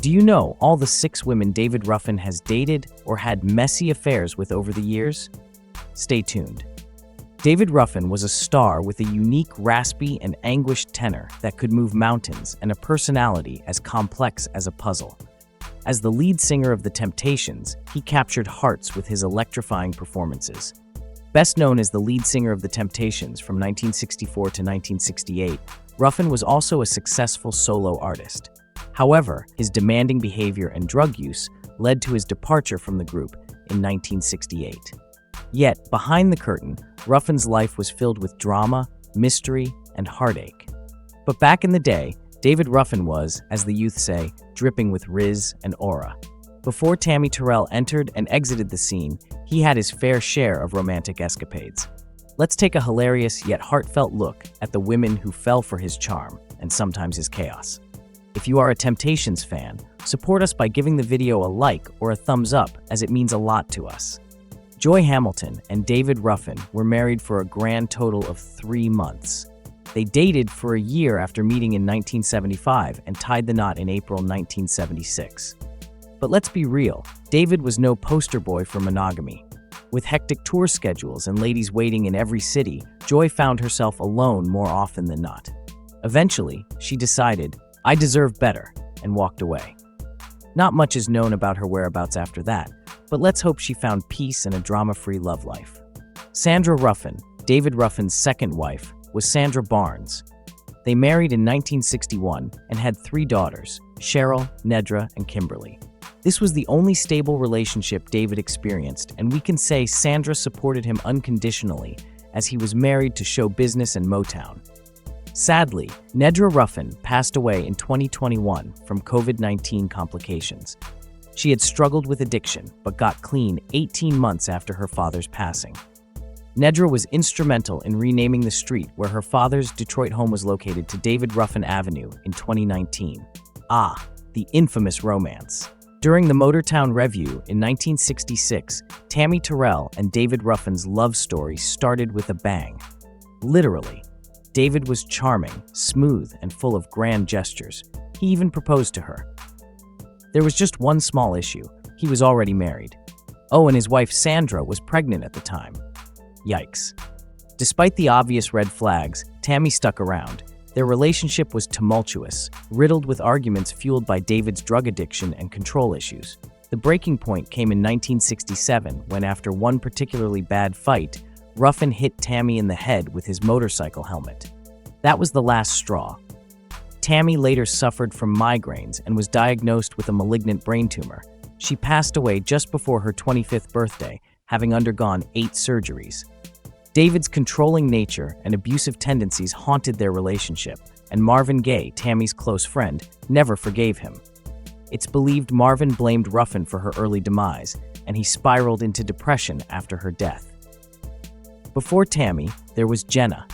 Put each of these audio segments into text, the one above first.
Do you know all the 6 women David Ruffin has dated or had messy affairs with over the years? Stay tuned. David Ruffin was a star with a unique, raspy, and anguished tenor that could move mountains and a personality as complex as a puzzle. As the lead singer of The Temptations, he captured hearts with his electrifying performances. Best known as the lead singer of The Temptations from 1964 to 1968, Ruffin was also a successful solo artist. However, his demanding behavior and drug use led to his departure from the group in 1968. Yet, behind the curtain, Ruffin's life was filled with drama, mystery, and heartache. But back in the day, David Ruffin was, as the youth say, dripping with riz and aura. Before Tammy Terrell entered and exited the scene, he had his fair share of romantic escapades. Let's take a hilarious yet heartfelt look at the women who fell for his charm and sometimes his chaos. If you are a Temptations fan, support us by giving the video a like or a thumbs up, as it means a lot to us. Joy Hamilton and David Ruffin were married for a grand total of 3 months. They dated for a year after meeting in 1975 and tied the knot in April 1976. But let's be real, David was no poster boy for monogamy. With hectic tour schedules and ladies waiting in every city, Joy found herself alone more often than not. Eventually, she decided, "I deserve better," and walked away. Not much is known about her whereabouts after that, but let's hope she found peace and a drama-free love life. Sandra Ruffin, David Ruffin's second wife, was Sandra Barnes. They married in 1961 and had 3 daughters, Cheryl, Nedra, and Kimberly. This was the only stable relationship David experienced, and we can say Sandra supported him unconditionally as he was married to show business and Motown. Sadly, Nedra Ruffin passed away in 2021 from COVID-19 complications. She had struggled with addiction, but got clean 18 months after her father's passing. Nedra was instrumental in renaming the street where her father's Detroit home was located to David Ruffin Avenue in 2019. The infamous romance. During the Motortown Revue in 1966, Tammy Terrell and David Ruffin's love story started with a bang. Literally. David was charming, smooth, and full of grand gestures. He even proposed to her. There was just one small issue. He was already married. Oh, and his wife Sandra was pregnant at the time. Yikes. Despite the obvious red flags, Tammy stuck around. Their relationship was tumultuous, riddled with arguments fueled by David's drug addiction and control issues. The breaking point came in 1967 when, after one particularly bad fight, Ruffin hit Tammy in the head with his motorcycle helmet. That was the last straw. Tammy later suffered from migraines and was diagnosed with a malignant brain tumor. She passed away just before her 25th birthday, having undergone 8 surgeries. David's controlling nature and abusive tendencies haunted their relationship, and Marvin Gaye, Tammy's close friend, never forgave him. It's believed Marvin blamed Ruffin for her early demise, and he spiraled into depression after her death. Before Tammy, there was Genna.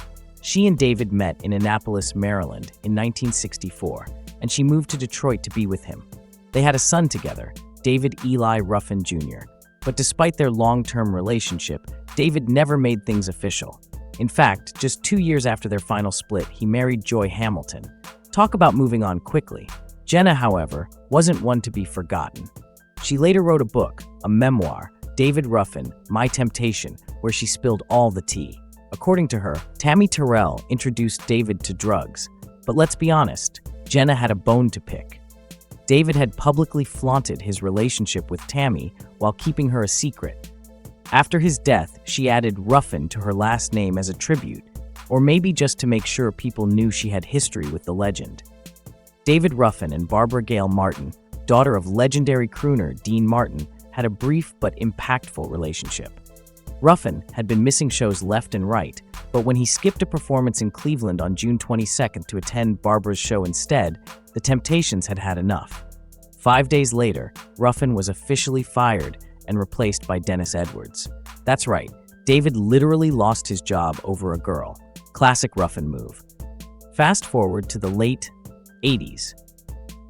She and David met in Annapolis, Maryland in 1964, and she moved to Detroit to be with him. They had a son together, David Eli Ruffin Jr., but despite their long-term relationship, David never made things official. In fact, just 2 years after their final split, he married Joy Hamilton. Talk about moving on quickly. Genna, however, wasn't one to be forgotten. She later wrote a book, a memoir, David Ruffin, My Temptation, where she spilled all the tea. According to her, Tammy Terrell introduced David to drugs. But let's be honest, Genna had a bone to pick. David had publicly flaunted his relationship with Tammy while keeping her a secret. After his death, she added Ruffin to her last name as a tribute, or maybe just to make sure people knew she had history with the legend. David Ruffin and Barbara Gail Martin, daughter of legendary crooner Dean Martin, had a brief but impactful relationship. Ruffin had been missing shows left and right, but when he skipped a performance in Cleveland on June 22nd to attend Barbara's show instead, the Temptations had had enough. 5 days later, Ruffin was officially fired and replaced by Dennis Edwards. That's right, David literally lost his job over a girl. Classic Ruffin move. Fast forward to the late 80s.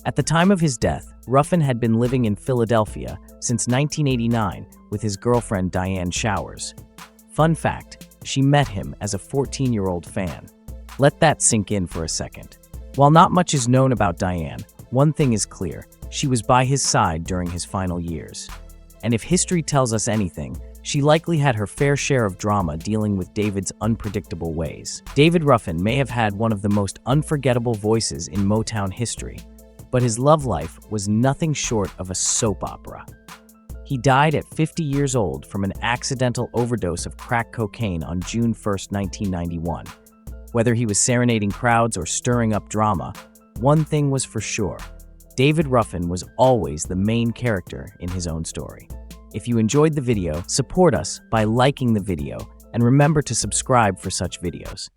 At the time of his death, Ruffin had been living in Philadelphia since 1989 with his girlfriend Diane Showers. Fun fact, she met him as a 14-year-old fan. Let that sink in for a second. While not much is known about Diane, One thing is clear, she was by his side during his final years. And if history tells us anything, she likely had her fair share of drama dealing with David's unpredictable ways. David Ruffin may have had one of the most unforgettable voices in Motown history, but his love life was nothing short of a soap opera. He died at 50 years old from an accidental overdose of crack cocaine on June 1st, 1991. Whether he was serenading crowds or stirring up drama, one thing was for sure: David Ruffin was always the main character in his own story. If you enjoyed the video, support us by liking the video and remember to subscribe for such videos.